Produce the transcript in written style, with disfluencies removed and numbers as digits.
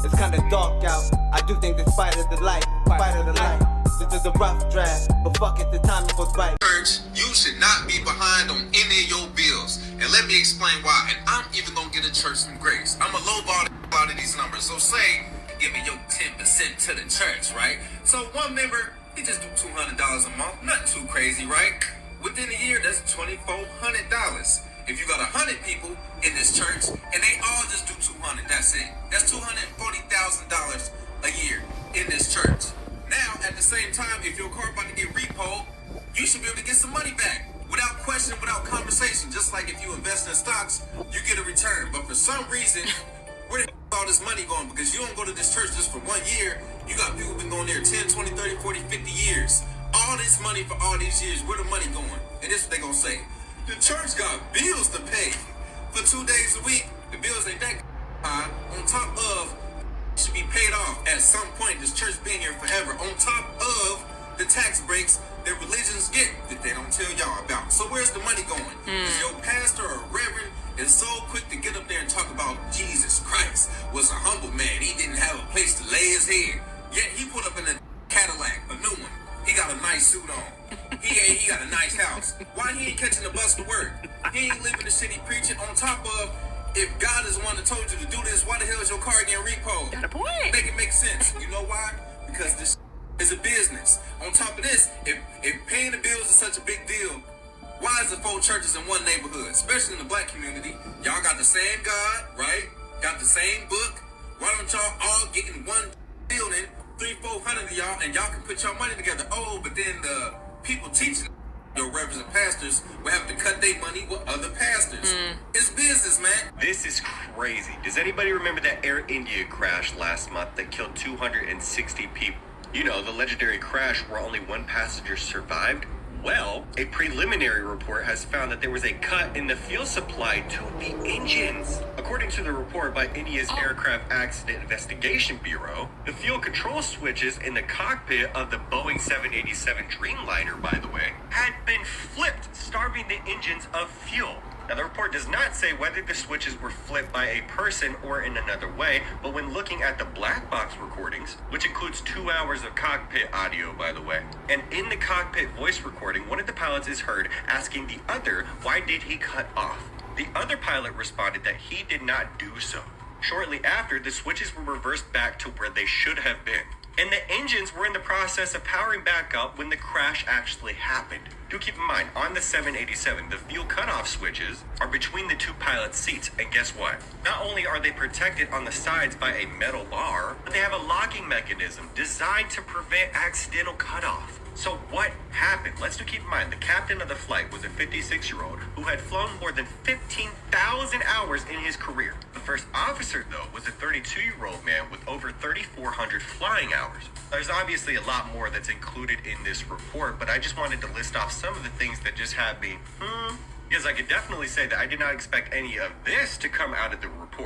It's kinda dark out. I do think this fight of the light, fight of the light. This is a rough draft, but fuck it, the timing was right. Church, you should not be behind on any of your bills. And let me explain why. And I'm even gonna get a church some grace. I'm a lowball out of these numbers. So say, give me your 10% to the church, right? So one member, he just do $200 a month. Nothing too crazy, right? Within a year, that's $2,400. If you got 100 people in this church and they all just do 200, that's it. That's $240,000 a year in this church. Now, at the same time, if your car about to get repoed, you should be able to get some money back without question, without conversation. Just like if you invest in stocks, you get a return. But for some reason, where the all this money going? Because you don't go to this church just for 1 year. You got people been going there 10, 20, 30, 40, 50 years. All this money for all these years, where the money going? And this is what they gonna say. The church got bills to pay. For 2 days a week, the bills ain't that high. On top of, should be paid off at some point. This church being here forever. On top of the tax breaks that religions get that they don't tell y'all about. So where's the money going? Because your pastor or reverend is so quick to get up there and talk about Jesus Christ was a humble man. He didn't have a place to lay his head. Yet he put up in a Cadillac, a new one. He got a nice suit on. He got a nice house. Why he ain't catching the bus to work? He ain't living the city preaching. On top of, if God is the one that told you to do this, why the hell is your car getting repoed? Got a point. Make it make sense. You know why? Because this is a business. On top of this, if paying the bills is such a big deal, why is the 4 churches in one neighborhood? Especially in the black community. Y'all got the same God, right? Got the same book. Why don't y'all all get in one building, 300-400 of y'all, and y'all can put your money together? Oh, but then the people teaching your reverends and pastors will have to cut their money with other pastors. It's business, man. This is crazy. Does anybody remember that Air India crash last month that killed 260 people? You know, the legendary crash where only one passenger survived? Well, a preliminary report has found that there was a cut in the fuel supply to the engines. According to the report by India's Aircraft Accident Investigation Bureau, the fuel control switches in the cockpit of the Boeing 787 Dreamliner, by the way, had been flipped, starving the engines of fuel. Now, the report does not say whether the switches were flipped by a person or in another way, but when looking at the black box recordings, which includes 2 hours of cockpit audio, by the way, and in the cockpit voice recording, one of the pilots is heard asking the other, why did he cut off? The other pilot responded that he did not do so. Shortly after, the switches were reversed back to where they should have been. And the engines were in the process of powering back up when the crash actually happened. Do keep in mind, on the 787, the fuel cutoff switches are between the 2 pilots' seats, and guess what? Not only are they protected on the sides by a metal bar, but they have a locking mechanism designed to prevent accidental cutoff. So what happened? Let's keep in mind, the captain of the flight was a 56-year-old who had flown more than 15,000 hours in his career. The first officer, though, was a 32-year-old man with over 3,400 flying hours. There's obviously a lot more that's included in this report, but I just wanted to list off some of the things that just had me, because I could definitely say that I did not expect any of this to come out of the report.